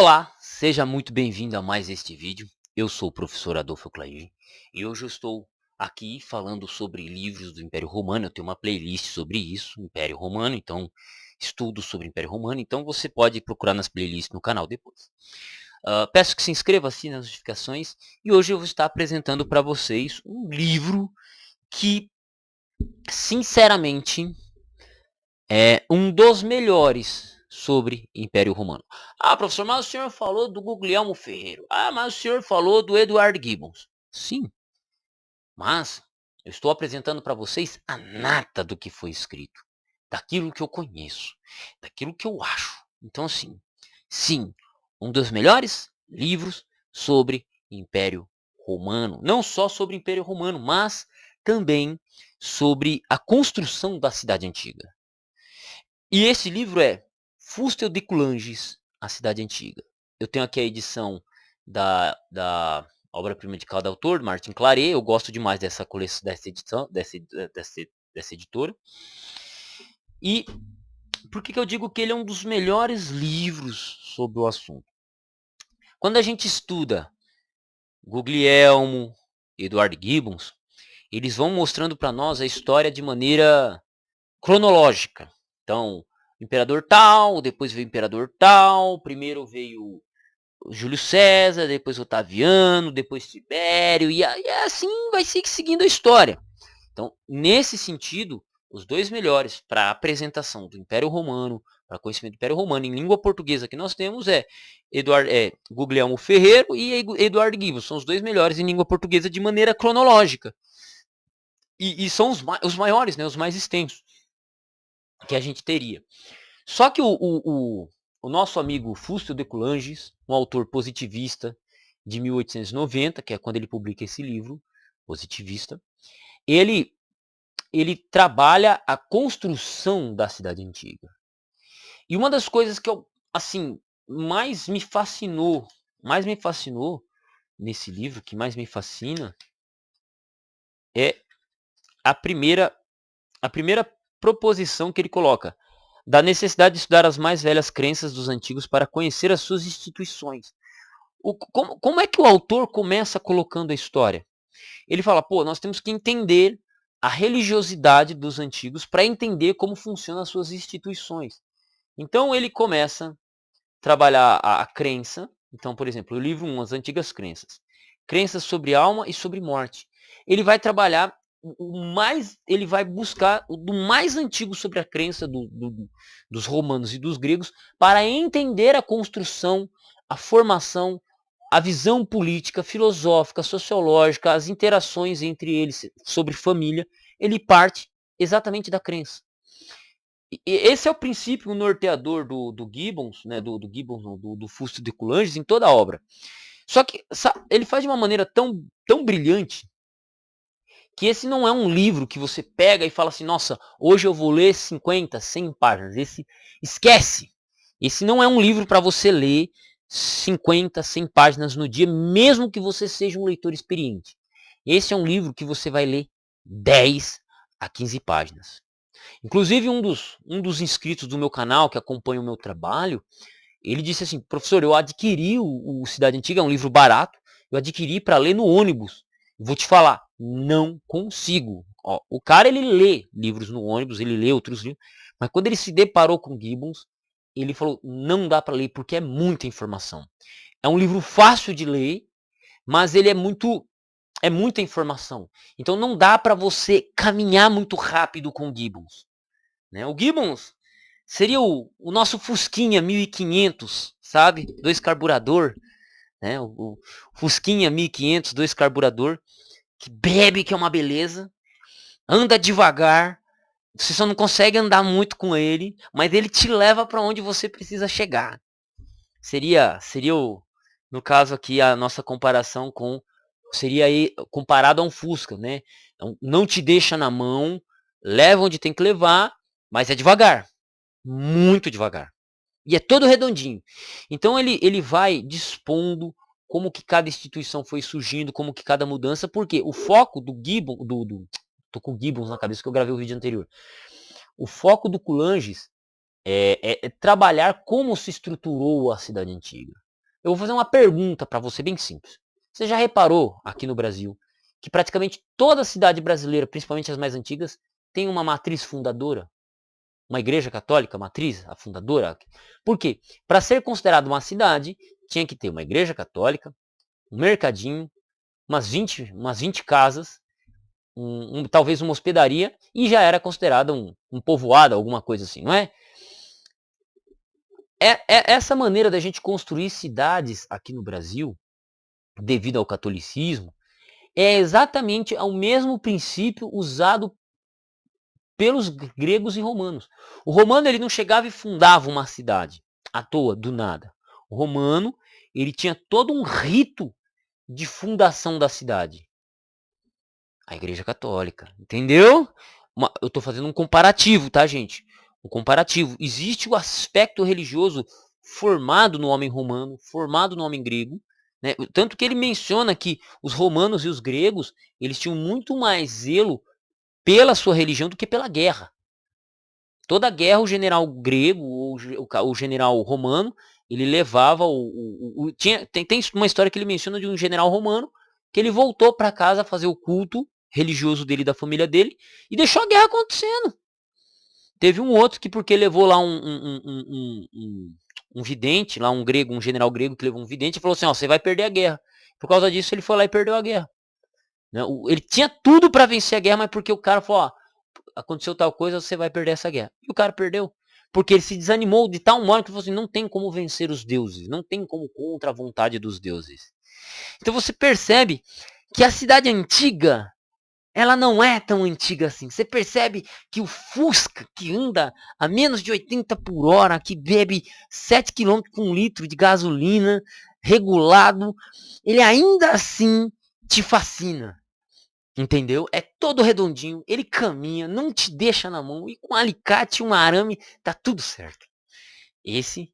Olá, seja muito bem-vindo a mais este vídeo. Eu sou o professor Adolfo Clair e hoje eu estou aqui falando sobre livros do Império Romano. Eu tenho uma playlist sobre isso, Império Romano, então estudo sobre Império Romano, então você pode procurar nas playlists no canal depois. Peço que se inscreva, assine as notificações e hoje eu vou estar apresentando para vocês um livro que, sinceramente, é um dos melhores sobre Império Romano. Ah, professor, mas o senhor falou do Guglielmo Ferreiro. Ah, mas o senhor falou do Edward Gibbons. Sim, mas eu estou apresentando para vocês a nata do que foi escrito, daquilo que eu conheço, daquilo que eu acho. Então, assim, sim, um dos melhores livros sobre Império Romano. Não só sobre Império Romano, mas também sobre a construção da cidade antiga. E esse livro é Fustel de Coulanges, A Cidade Antiga. Eu tenho aqui a edição da obra-prima de cada autor, Martin Claret. Eu gosto demais dessa coleção, dessa edição, dessa editora. E por que eu digo que ele é um dos melhores livros sobre o assunto? Quando a gente estuda Guglielmo, Edward Gibbons, eles vão mostrando para nós a história de maneira cronológica. Então, imperador tal, depois veio o imperador tal, primeiro veio Júlio César, depois Otaviano, depois Tibério, e assim vai seguindo a história. Então, nesse sentido, os dois melhores para a apresentação do Império Romano, para conhecimento do Império Romano em língua portuguesa que nós temos Guglielmo Ferreiro e Edward Gibbons. São os dois melhores em língua portuguesa de maneira cronológica. E são os maiores, né, os mais extensos que a gente teria. Só que o nosso amigo Fustel de Coulanges, um autor positivista de 1890, que é quando ele publica esse livro, positivista, ele trabalha a construção da cidade antiga. E uma das coisas que eu, assim, mais me fascinou nesse livro, que mais me fascina, é a primeira proposição que ele coloca, da necessidade de estudar as mais velhas crenças dos antigos para conhecer as suas instituições. Como é que o autor começa colocando a história? Ele fala, nós temos que entender a religiosidade dos antigos para entender como funcionam as suas instituições. Então ele começa a trabalhar a crença. Então, por exemplo, o livro 1, as antigas crenças. Crenças sobre alma e sobre morte. Ele vai trabalhar ele vai buscar o do mais antigo sobre a crença dos romanos e dos gregos para entender a construção, a formação, a visão política, filosófica, sociológica, as interações entre eles sobre família. Ele parte exatamente da crença. E esse é o princípio norteador do Gibbons, né, do Gibbons, do Fustel de Coulanges em toda a obra. Só que ele faz de uma maneira tão brilhante que esse não é um livro que você pega e fala assim, nossa, hoje eu vou ler 50, 100 páginas. Esquece. Esse não é um livro para você ler 50, 100 páginas no dia, mesmo que você seja um leitor experiente. Esse é um livro que você vai ler 10 a 15 páginas. Inclusive, um dos inscritos do meu canal, que acompanha o meu trabalho, ele disse assim, professor, eu adquiri o Cidade Antiga, é um livro barato, eu adquiri para ler no ônibus. Vou te falar, não consigo. Ó, o cara, ele lê livros no ônibus, ele lê outros livros, mas quando ele se deparou com Gibbons, ele falou, não dá para ler porque é muita informação. É um livro fácil de ler, mas ele é muita informação. Então não dá para você caminhar muito rápido com Gibbons. Né? O Gibbons seria o nosso Fusquinha 1500, sabe? 2 carburador, né? O Fusquinha 1500, 2 carburador, que bebe, que é uma beleza, anda devagar, você só não consegue andar muito com ele, mas ele te leva para onde você precisa chegar. Seria no caso aqui a nossa comparação seria aí comparado a um Fusca, né? Então, não te deixa na mão, leva onde tem que levar, mas é devagar, muito devagar. E é todo redondinho. Então ele vai dispondo como que cada instituição foi surgindo, como que cada mudança, porque o foco do Gibbons, tô com Gibbons na cabeça que eu gravei o vídeo anterior. O foco do Coulanges é trabalhar como se estruturou a cidade antiga. Eu vou fazer uma pergunta para você bem simples. Você já reparou aqui no Brasil que praticamente toda cidade brasileira, principalmente as mais antigas, tem uma matriz fundadora? Uma igreja católica matriz, a fundadora? Por quê? Para ser considerado uma cidade, tinha que ter uma igreja católica, um mercadinho, umas 20 casas, talvez uma hospedaria, e já era considerada um povoado, alguma coisa assim, não é? Essa maneira da gente construir cidades aqui no Brasil, devido ao catolicismo, é exatamente o mesmo princípio usado pelos gregos e romanos. O romano ele não chegava e fundava uma cidade à toa, do nada. O romano ele tinha todo um rito de fundação da cidade. A Igreja Católica, entendeu? Eu estou fazendo um comparativo, tá, gente? Um comparativo. Existe o aspecto religioso formado no homem romano, formado no homem grego, né? Tanto que ele menciona que os romanos e os gregos, eles tinham muito mais zelo pela sua religião do que pela guerra. Toda guerra, o general grego ou o general romano, ele levava tem uma história que ele menciona de um general romano que ele voltou para casa fazer o culto religioso dele, da família dele, e deixou a guerra acontecendo. Teve um outro que porque levou lá um vidente, lá um general grego que levou um vidente e falou assim, ó, você vai perder a guerra. Por causa disso ele foi lá e perdeu a guerra. Né? Ele tinha tudo para vencer a guerra, mas porque o cara falou, ó, aconteceu tal coisa, você vai perder essa guerra. E o cara perdeu. Porque ele se desanimou de tal modo que ele falou assim, não tem como vencer os deuses, não tem como contra a vontade dos deuses. Então você percebe que a cidade antiga, ela não é tão antiga assim. Você percebe que o Fusca, que anda a menos de 80 por hora, que bebe 7 quilômetros com 1 litro de gasolina, regulado, ele ainda assim te fascina. Entendeu? É todo redondinho, ele caminha, não te deixa na mão, e com um alicate e um arame, tá tudo certo. Esse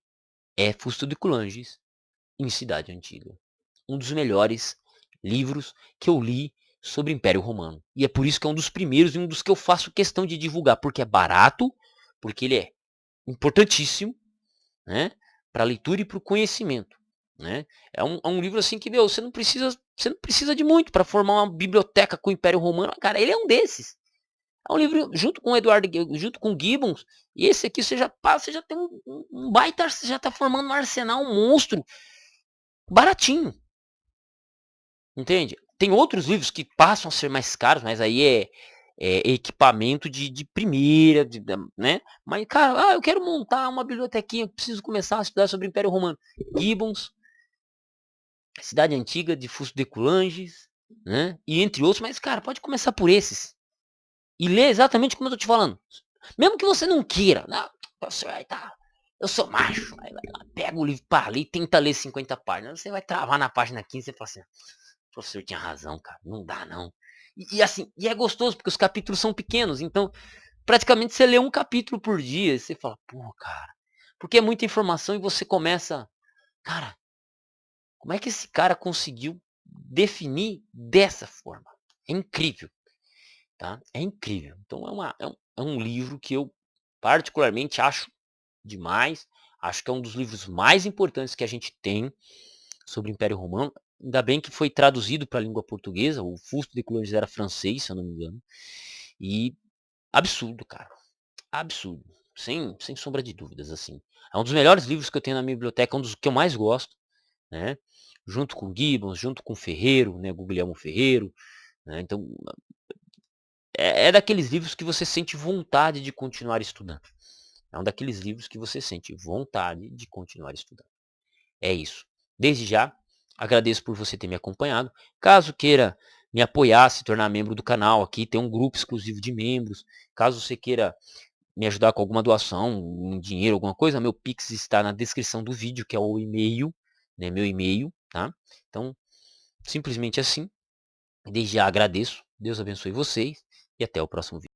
é Fusto de Coulanges, em Cidade Antiga. Um dos melhores livros que eu li sobre o Império Romano. E é por isso que é um dos primeiros e um dos que eu faço questão de divulgar, porque é barato, porque ele é importantíssimo, né, para a leitura e para o conhecimento. Né? É um livro assim que, meu, você não precisa de muito para formar uma biblioteca com o Império Romano. Cara, ele é um desses. É um livro junto com o junto com o Gibbons, e esse aqui você já tem um baita, você já está formando um arsenal, um monstro baratinho. Entende? Tem outros livros que passam a ser mais caros, mas aí é equipamento de primeira, né? Mas, cara, eu quero montar uma bibliotequinha, preciso começar a estudar sobre o Império Romano. Gibbons, Cidade Antiga, de Fusto de Coulanges, né? E entre outros, mas, cara, pode começar por esses. E ler exatamente como eu tô te falando. Mesmo que você não queira. Não, você vai tá. Eu sou macho. Aí vai lá, pega o livro para ler e tenta ler 50 páginas. Você vai travar na página 15 e fala assim, o professor tinha razão, cara. Não dá, não. E assim, e é gostoso, porque os capítulos são pequenos. Então, praticamente você lê um capítulo por dia. E você fala, pô, cara. Porque é muita informação e você começa. Cara, como é que esse cara conseguiu definir dessa forma? É incrível, tá? É incrível. Então é um livro que eu particularmente acho demais. Acho que é um dos livros mais importantes que a gente tem sobre o Império Romano. Ainda bem que foi traduzido para a língua portuguesa. O Fusto de Coulanges era francês, se eu não me engano. E absurdo, cara. Absurdo. Sem sombra de dúvidas, assim. É um dos melhores livros que eu tenho na minha biblioteca, um dos que eu mais gosto, né? Junto com Gibbons, junto com Ferreiro, né? Guglielmo Ferreiro, né? Então, é daqueles livros que você sente vontade de continuar estudando. É um daqueles livros que você sente vontade de continuar estudando. É isso. Desde já, agradeço por você ter me acompanhado. Caso queira me apoiar, se tornar membro do canal aqui, tem um grupo exclusivo de membros. Caso você queira me ajudar com alguma doação, um dinheiro, alguma coisa, meu Pix está na descrição do vídeo, que é o e-mail, né, meu e-mail, tá? Então, simplesmente assim. Desde já agradeço. Deus abençoe vocês e até o próximo vídeo.